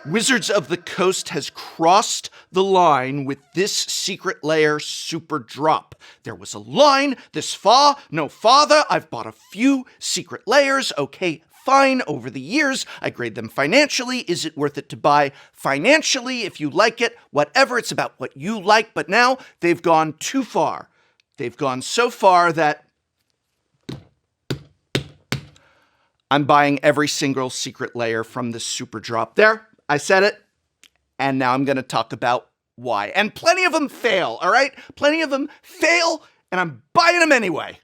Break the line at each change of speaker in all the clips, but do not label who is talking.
Wizards of the Coast has crossed the line with this Secret Lair super drop. There was a line this far, no farther. I've bought a few Secret Lairs. Okay, fine. Over the years, I grade them financially. Is it worth it to buy financially? If you like it, whatever. It's about what you like. But now they've gone too far. They've gone so far that I'm buying every single Secret Lair from this super drop. There, I said it, and now I'm going to talk about why. And plenty of them fail, all right? Plenty of them fail, and I'm buying them anyway.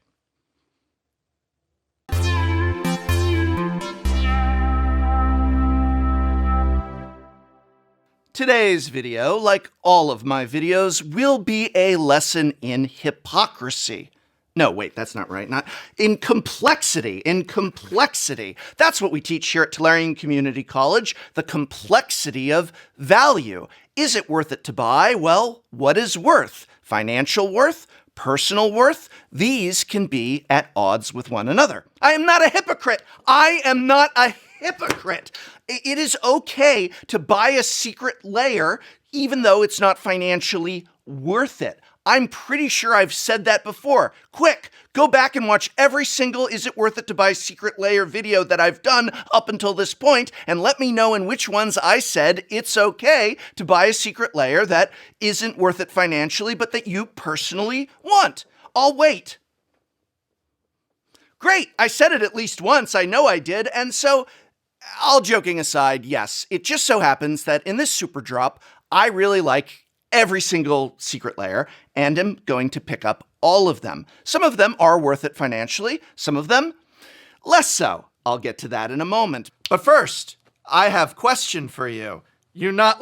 Today's video, like all of my videos, will be a lesson in hypocrisy. No, wait, that's not right. Not in complexity. In complexity. That's what we teach here at Tellurian Community College, the complexity of value. Is it worth it to buy? Well, what is worth? Financial worth? Personal worth? These can be at odds with one another. I am not a hypocrite. I am not a hypocrite. It is okay to buy a Secret Lair even though it's not financially worth it. I'm pretty sure I've said that before. Quick, go back and watch every single Is It Worth It to Buy Secret Lair video that I've done up until this point, and let me know in which ones I said it's okay to buy a Secret Lair that isn't worth it financially, but that you personally want. I'll wait. Great, I said it at least once, I know I did, and so, all joking aside, yes, it just so happens that in this super drop, I really like every single Secret Lair, and am going to pick up all of them. Some of them are worth it financially, some of them less so. I'll get to that in a moment. But first, I have a question for you. You're not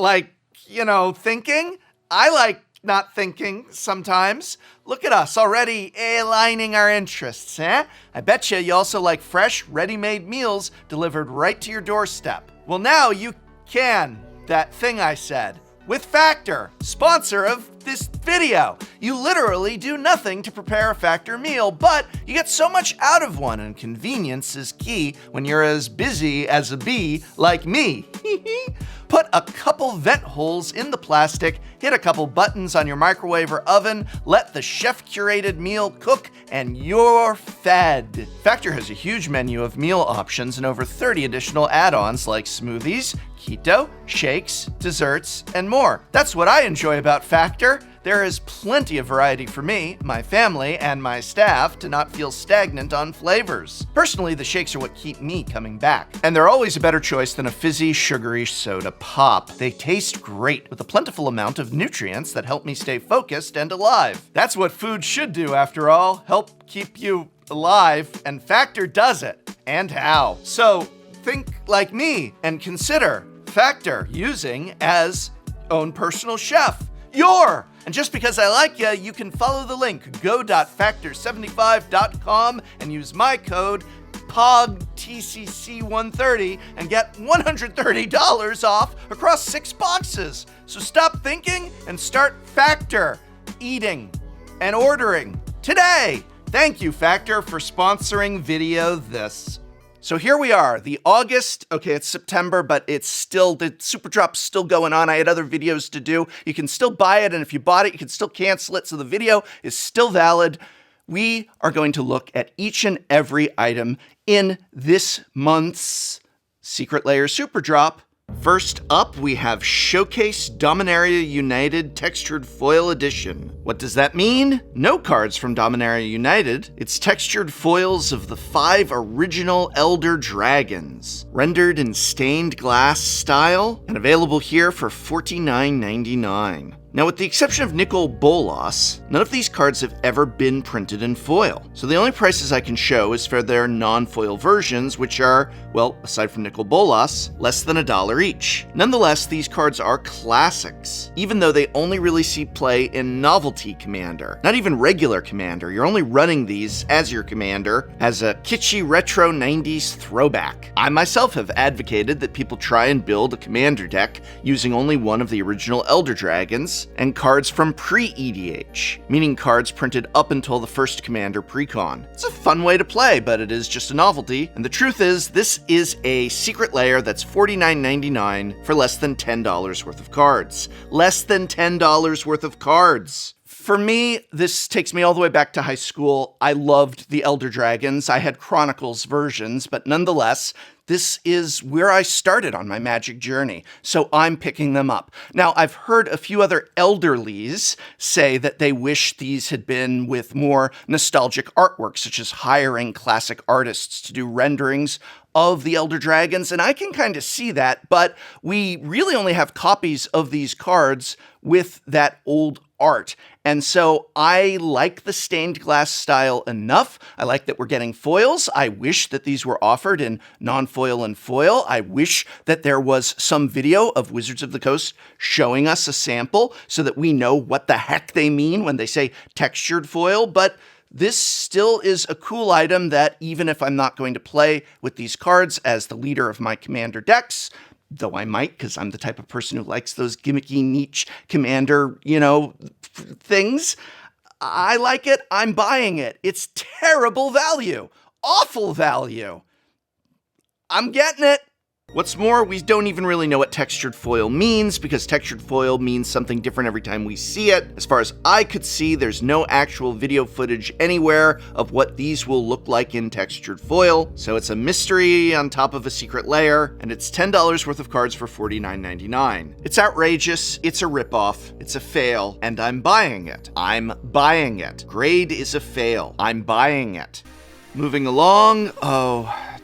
thinking? I like not thinking sometimes. Look at us already aligning our interests, eh? I betcha you also like fresh, ready-made meals delivered right to your doorstep. Well, now you can. That thing I said. With Factor, sponsor of this video. You literally do nothing to prepare a Factor meal, but you get so much out of one, and convenience is key when you're as busy as a bee like me. Put a couple vent holes in the plastic, hit a couple buttons on your microwave or oven, let the chef-curated meal cook, and you're fed. Factor has a huge menu of meal options and over 30 additional add-ons like smoothies, keto, shakes, desserts, and more. That's what I enjoy about Factor. There is plenty of variety for me, my family, and my staff to not feel stagnant on flavors. Personally, the shakes are what keep me coming back. And they're always a better choice than a fizzy, sugary soda pop. They taste great with a plentiful amount of nutrients that help me stay focused and alive. That's what food should do, after all, help keep you alive, and Factor does it. And how? So, think like me and consider Factor using as own personal chef. And just because I like ya, you can follow the link, go.factor75.com, and use my code POGTCC130 and get $130 off across 6 boxes. So stop thinking and start Factor eating and ordering today. Thank you, Factor, for sponsoring video this. So here we are, the August, okay, it's September, but it's still, the super drop's still going on. I had other videos to do. You can still buy it, and if you bought it, you can still cancel it, so the video is still valid. We are going to look at each and every item in this month's Secret Lair super drop. First up, we have Showcase Dominaria United Textured Foil Edition. What does that mean? No cards from Dominaria United. It's textured foils of the 5 original Elder Dragons, rendered in stained glass style, and available here for $49.99. Now, with the exception of Nicol Bolas, none of these cards have ever been printed in foil. So the only prices I can show is for their non-foil versions, which are, well, aside from Nicol Bolas, less than $1 each. Nonetheless, these cards are classics, even though they only really see play in Novelty Commander. Not even regular Commander. You're only running these as your Commander as a kitschy retro 90s throwback. I myself have advocated that people try and build a Commander deck using only one of the original Elder Dragons, cards, and cards from pre-EDH, meaning cards printed up until the first Commander precon. It's a fun way to play, but it is just a novelty, and the truth is, this is a secret lair that's $49.99 for less than $10 worth of cards. Less than $10 worth of cards! For me, this takes me all the way back to high school. I loved the Elder Dragons. I had Chronicles versions, but nonetheless, this is where I started on my Magic journey, so I'm picking them up. Now, I've heard a few other elderlies say that they wish these had been with more nostalgic artwork, such as hiring classic artists to do renderings of the Elder Dragons, and I can kind of see that, but we really only have copies of these cards with that old art. And so I like the stained glass style enough. I like that we're getting foils. I wish that these were offered in non-foil and foil. I wish that there was some video of Wizards of the Coast showing us a sample so that we know what the heck they mean when they say textured foil. But this still is a cool item that even if I'm not going to play with these cards as the leader of my Commander decks, though I might, because I'm the type of person who likes those gimmicky niche Commander, things. I like it. I'm buying it. It's terrible value. Awful value. I'm getting it. What's more, we don't even really know what textured foil means, because textured foil means something different every time we see it. As far as I could see, there's no actual video footage anywhere of what these will look like in textured foil, so it's a mystery on top of a secret lair, and it's $10 worth of cards for $49.99. It's outrageous, it's a ripoff, it's a fail, and I'm buying it. I'm buying it. Grade is a fail. I'm buying it. Moving along,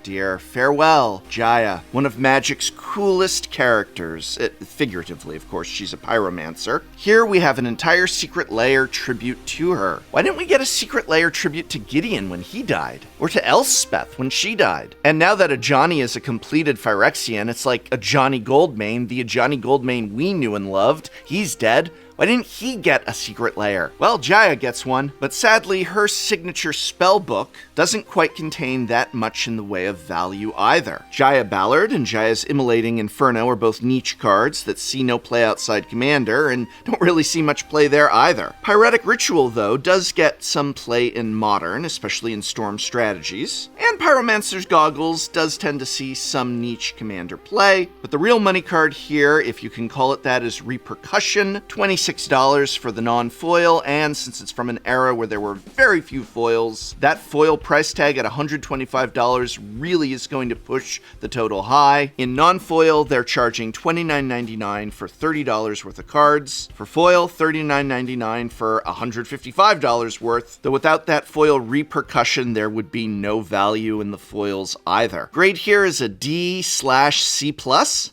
dear, farewell, Jaya, one of Magic's coolest characters. Figuratively, of course, she's a pyromancer. Here we have an entire Secret Lair tribute to her. Why didn't we get a Secret Lair tribute to Gideon when he died? Or to Elspeth when she died? And now that Ajani is a completed Phyrexian, it's like Ajani Goldmane, the Ajani Goldmane we knew and loved. He's dead. Why didn't he get a secret lair? Well, Jaya gets one, but sadly, her signature spell book doesn't quite contain that much in the way of value either. Jaya Ballard and Jaya's Immolating Inferno are both niche cards that see no play outside Commander and don't really see much play there either. Pyretic Ritual, though, does get some play in Modern, especially in Storm Strategies, and Pyromancer's Goggles does tend to see some niche Commander play, but the real money card here, if you can call it that, is Repercussion, $26 for the non-foil, and since it's from an era where there were very few foils, that foil price tag at $125 really is going to push the total high. In non-foil, they're charging $29.99 for $30 worth of cards. For foil, $39.99 for $155 worth, though without that foil Repercussion, there would be no value in the foils either. Grade here is a D/C+.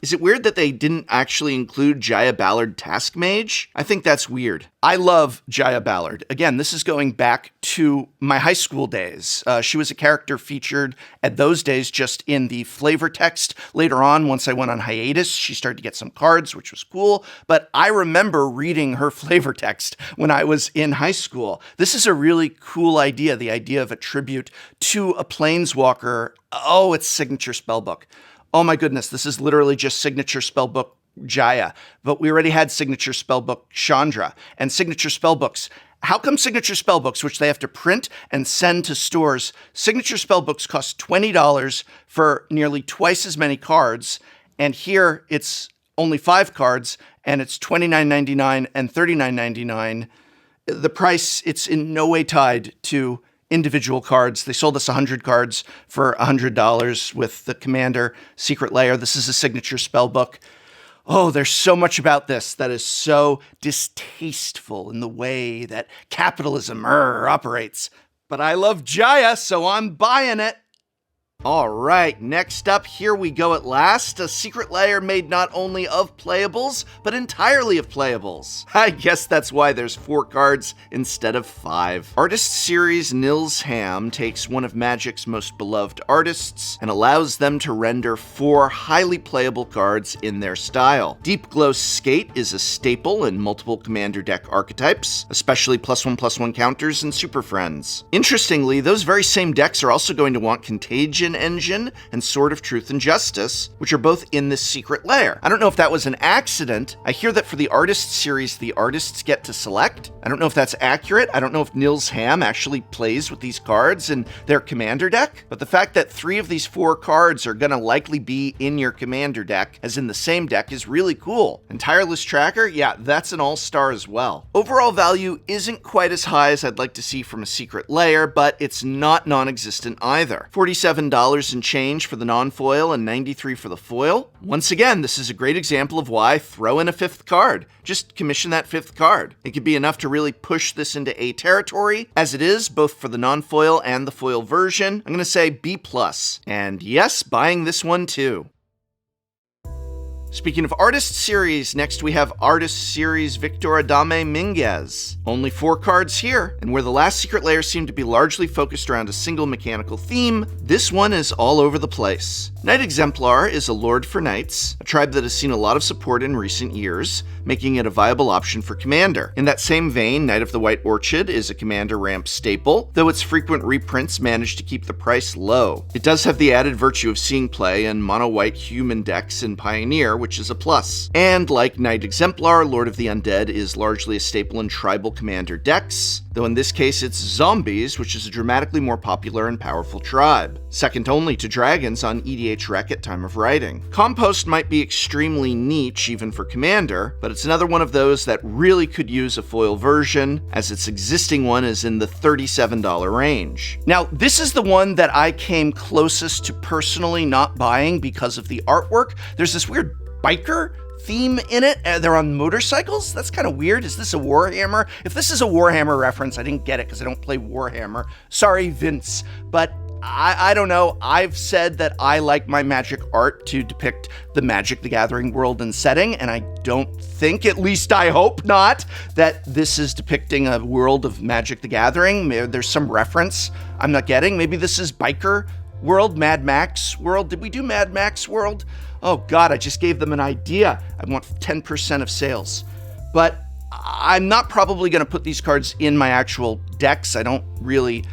Is it weird that they didn't actually include Jaya Ballard Task Mage? I think that's weird. I love Jaya Ballard. Again, this is going back to my high school days. She was a character featured at those days just in the flavor text. Later on, once I went on hiatus, she started to get some cards, which was cool. But I remember reading her flavor text when I was in high school. This is a really cool idea, the idea of a tribute to a planeswalker. Oh, it's signature spellbook. Oh my goodness, this is literally just signature spellbook Jaya, but we already had signature spellbook Chandra and signature spellbooks. How come signature spellbooks, which they have to print and send to stores, signature spellbooks cost $20 for nearly twice as many cards, and here it's only 5 cards and it's $29.99 and $39.99. The price, it's in no way tied to individual cards. They sold us 100 cards for $100 with the Commander Secret Lair. This is a signature spellbook. Oh, there's so much about this that is so distasteful in the way that capitalism operates. But I love Jaya, so I'm buying it. All right, next up, here we go at last. A secret lair made not only of playables, but entirely of playables. I guess that's why there's 4 cards instead of 5. Artist Series Nils Ham takes one of Magic's most beloved artists and allows them to render 4 highly playable cards in their style. Deep Glow Skate is a staple in multiple Commander deck archetypes, especially +1/+1 counters and Super Friends. Interestingly, those very same decks are also going to want Contagion Creation Engine and Sword of Truth and Justice, which are both in this secret lair. I don't know if that was an accident. I hear that for the Artist series, the artists get to select. I don't know if that's accurate. I don't know if Nils Ham actually plays with these cards in their commander deck, but the fact that 3 of these 4 cards are gonna likely be in your commander deck, as in the same deck, is really cool. And Tireless Tracker, yeah, that's an all-star as well. Overall value isn't quite as high as I'd like to see from a secret lair, but it's not non-existent either. $47 and change for the non-foil and $93 for the foil. Once again, this is a great example of why throw in a 5th card. Just commission that 5th card. It could be enough to really push this into A territory. As it is, both for the non-foil and the foil version, I'm gonna say B+. And yes, buying this one too. Speaking of Artist Series, next we have Artist Series Victor Adame Minguez. Only 4 cards here, and where the last secret lair seemed to be largely focused around a single mechanical theme, this one is all over the place. Knight Exemplar is a lord for knights, a tribe that has seen a lot of support in recent years, making it a viable option for commander. In that same vein, Knight of the White Orchid is a commander ramp staple, though its frequent reprints manage to keep the price low. It does have the added virtue of seeing play in mono-white human decks in Pioneer, which is a plus. And like Knight Exemplar, Lord of the Undead is largely a staple in tribal commander decks, though in this case it's zombies, which is a dramatically more popular and powerful tribe. Second only to dragons on EDH Rec at time of writing. Compost might be extremely niche even for commander, but it's another one of those that really could use a foil version, as its existing one is in the $37 range. Now, this is the one that I came closest to personally not buying because of the artwork. There's this weird biker theme in it. They're on motorcycles. That's kind of weird. Is this a Warhammer? If this is a Warhammer reference, I didn't get it because I don't play Warhammer. Sorry, Vince. But I don't know. I've said that I like my Magic art to depict the Magic the Gathering world and setting, and I don't think, at least I hope not, that this is depicting a world of Magic the Gathering. There's some reference I'm not getting. Maybe this is Biker World, Mad Max World. Did we do Mad Max World? Oh God, I just gave them an idea. I want 10% of sales. But I'm not probably going to put these cards in my actual decks. I don't really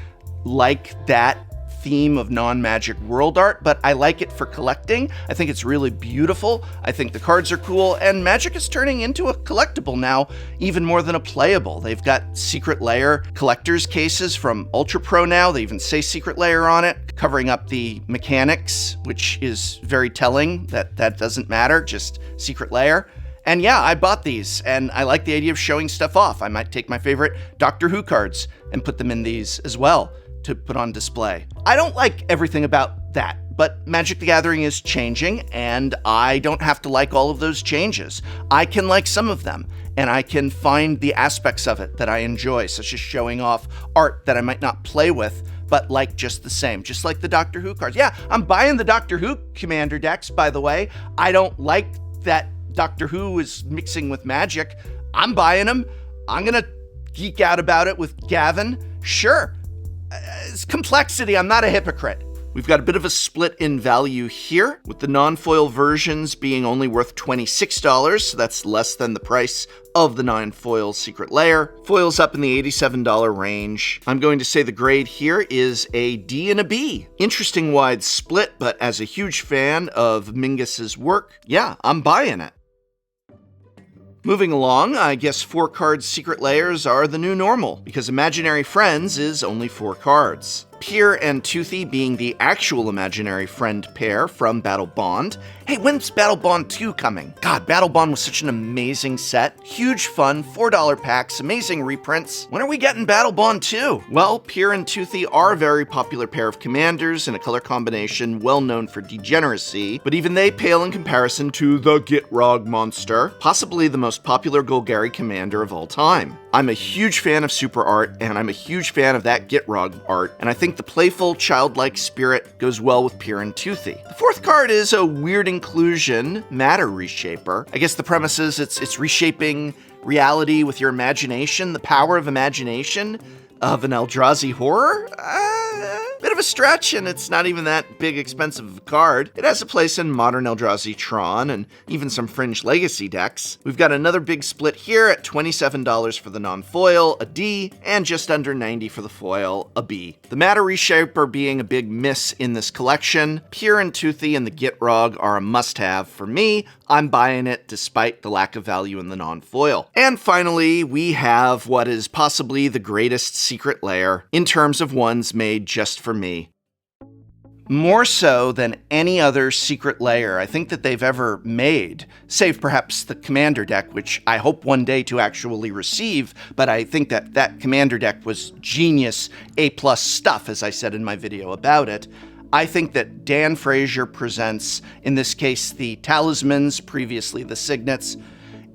like that theme of non-Magic world art, but I like it for collecting. I think it's really beautiful. I think the cards are cool, and Magic is turning into a collectible now, even more than a playable. They've got Secret Lair collector's cases from Ultra Pro now. They even say Secret Lair on it, covering up the mechanics, which is very telling that that doesn't matter, just Secret Lair. And yeah, I bought these, and I like the idea of showing stuff off. I might take my favorite Doctor Who cards and put them in these as well to put on display. I don't like everything about that, but Magic the Gathering is changing, and I don't have to like all of those changes. I can like some of them, and I can find the aspects of it that I enjoy, such as showing off art that I might not play with, but like just the same, just like the Doctor Who cards. Yeah, I'm buying the Doctor Who commander decks, by the way. I don't like that Doctor Who is mixing with Magic. I'm buying them. I'm gonna geek out about it with Gavin. Sure. It's complexity. I'm not a hypocrite. We've got a bit of a split in value here, with the non-foil versions being only worth $26, so that's less than the price of the non-foil Secret Lair. Foil's up in the $87 range. I'm going to say the grade here is a D and a B. Interesting wide split, but as a huge fan of Mingus's work, yeah, I'm buying it. Moving along, I guess 4-card Secret Lairs are the new normal, because Imaginary Friends is only 4 cards. Pier and Toothy being the actual imaginary friend pair from Battle Bond. Hey, when's Battle Bond 2 coming? God, Battle Bond was such an amazing set. Huge fun, $4 packs, amazing reprints. When are we getting Battle Bond 2? Well, Pier and Toothy are a very popular pair of commanders in a color combination well known for degeneracy, but even they pale in comparison to the Gitrog monster, possibly the most popular Golgari commander of all time. I'm a huge fan of super art, and I'm a huge fan of that Gitrog art, and I think the playful, childlike spirit goes well with Pier and Toothy. The 4th card is a weird inclusion, Matter Reshaper. I guess the premise is it's reshaping reality with your imagination, the power of imagination of an Eldrazi horror? bit of a stretch, and it's not even that big expensive of a card. It has a place in Modern Eldrazi Tron and even some Fringe Legacy decks. We've got another big split here at $27 for the non-foil, a D, and just under $90 for the foil, a B. The Matter Reshaper being a big miss in this collection, Pure and Toothy and the Gitrog are a must-have for me. I'm buying it despite the lack of value in the non-foil. And finally, we have what is possibly the greatest secret lair in terms of ones made just for me. More so than any other secret lair I think that they've ever made, save perhaps the Commander deck, which I hope one day to actually receive, but I think that that Commander deck was genius, A+ stuff, as I said in my video about it. I think that Dan Frazier presents, in this case, the talismans, previously the signets.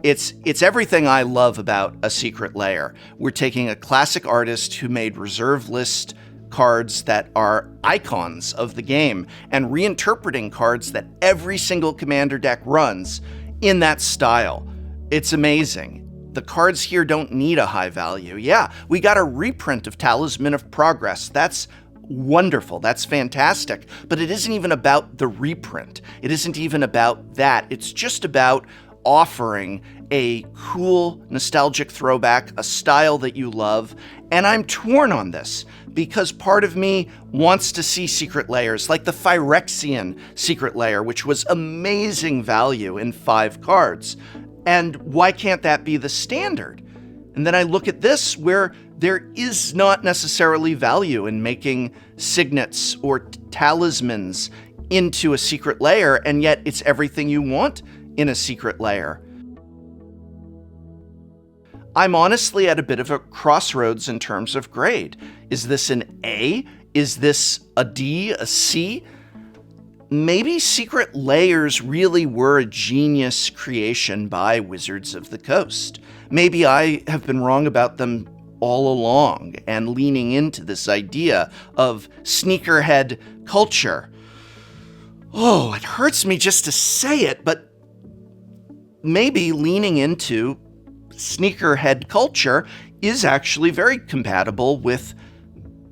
It's everything I love about a secret lair. We're taking a classic artist who made reserve list cards that are icons of the game and reinterpreting cards that every single Commander deck runs in that style. It's amazing. The cards here don't need a high value. Yeah, we got a reprint of Talisman of Progress. That's wonderful. That's fantastic. But it isn't even about the reprint. It isn't even about that. It's just about offering a cool, nostalgic throwback, a style that you love. And I'm torn on this because part of me wants to see secret lairs like the Phyrexian secret lair, which was amazing value in 5 cards. And why can't that be the standard? And then I look at this where there is not necessarily value in making signets or talismans into a secret lair, and yet it's everything you want in a secret lair. I'm honestly at a bit of a crossroads in terms of grade. Is this an A? Is this a D, a C? Maybe secret lairs really were a genius creation by Wizards of the Coast. Maybe I have been wrong about them all along and leaning into this idea of sneakerhead culture. Oh, it hurts me just to say it, but maybe leaning into sneakerhead culture is actually very compatible with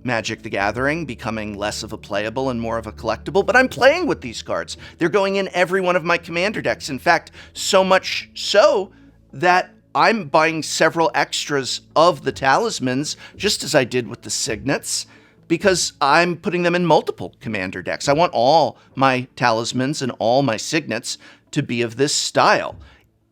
Magic the Gathering becoming less of a playable and more of a collectible, but I'm playing with these cards. They're going in every one of my Commander decks. In fact, so much so that I'm buying several extras of the talismans, just as I did with the signets, because I'm putting them in multiple Commander decks. I want all my talismans and all my signets to be of this style.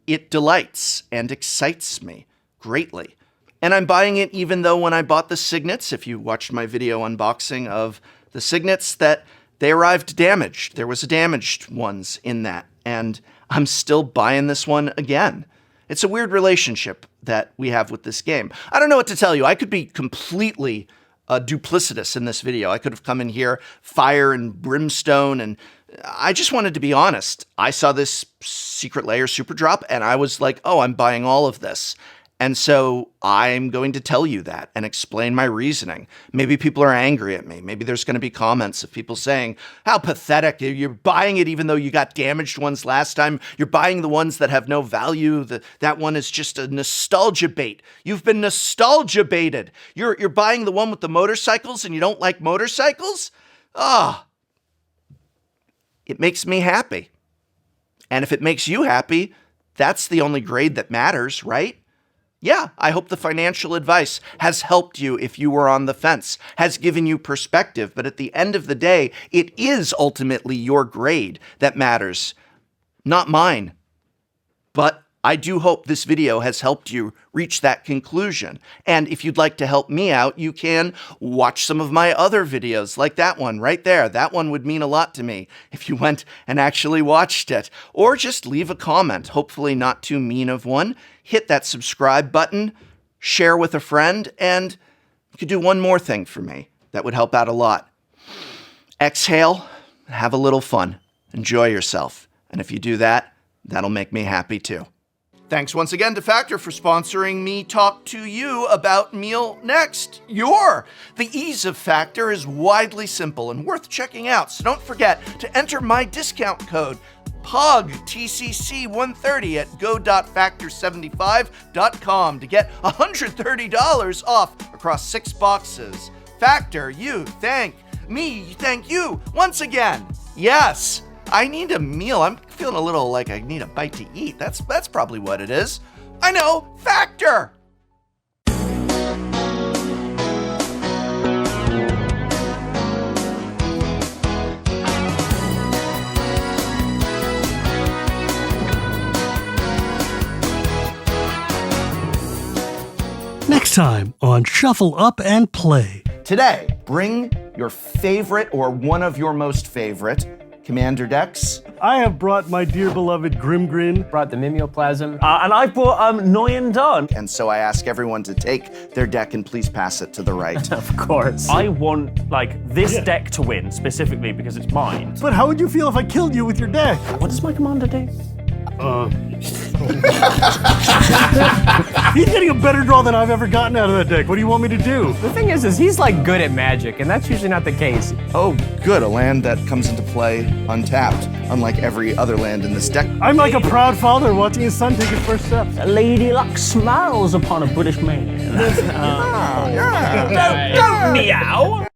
It delights and excites me greatly. And I'm buying it even though when I bought the signets, if you watched my video unboxing of the signets, that they arrived damaged. There was damaged ones in that, and I'm still buying this one again. It's a weird relationship that we have with this game. I don't know what to tell you. I could be completely duplicitous in this video. I could have come in here, fire and brimstone, and I just wanted to be honest. I saw this secret lair super drop, and I was like, oh, I'm buying all of this. And so I'm going to tell you that and explain my reasoning. Maybe people are angry at me. Maybe there's going to be comments of people saying, how pathetic. You're buying it even though you got damaged ones last time. You're buying the ones that have no value. That one is just a nostalgia bait. You've been nostalgia baited. You're buying the one with the motorcycles and you don't like motorcycles? Ah, it makes me happy. And if it makes you happy, that's the only grade that matters, right? Yeah, I hope the financial advice has helped you if you were on the fence, has given you perspective, but at the end of the day, it is ultimately your grade that matters, not mine. But I do hope this video has helped you reach that conclusion. And if you'd like to help me out, you can watch some of my other videos, like that one right there. That one would mean a lot to me if you went and actually watched it. Or just leave a comment, hopefully not too mean of one. Hit that subscribe button, share with a friend, and you could do one more thing for me. That would help out a lot. Exhale, have a little fun, enjoy yourself. And if you do that, that'll make me happy too. Thanks once again to Factor for sponsoring me talk to you about Meal Next. The ease of Factor is widely simple and worth checking out, so don't forget to enter my discount code PUGTCC130 at go.factor75.com to get $130 off across 6 boxes. Factor, you thank. Me thank you once again. Yes, I need a meal. I'm feeling a little like I need a bite to eat. That's probably what it is. I know, Factor.
Next time on Shuffle Up and Play.
Today, bring your favorite or one of your most favorite Commander decks.
I have brought my dear beloved Grimgrin.
Brought the Mimeoplasm. And I brought Noyan Dawn.
And so I ask everyone to take their deck and please pass it to the right.
Of course.
I want, this deck to win, specifically because it's mine.
But how would you feel if I killed you with your deck?
What does my commander do?
He's getting a better draw than I've ever gotten out of that deck. What do you want me to do?
The thing is he's good at Magic, and that's usually not the case.
Oh, good, a land that comes into play untapped, unlike every other land in this deck.
I'm like a proud father watching his son take his first steps.
Lady Luck smiles upon a British man.
Yeah.
Don't meow.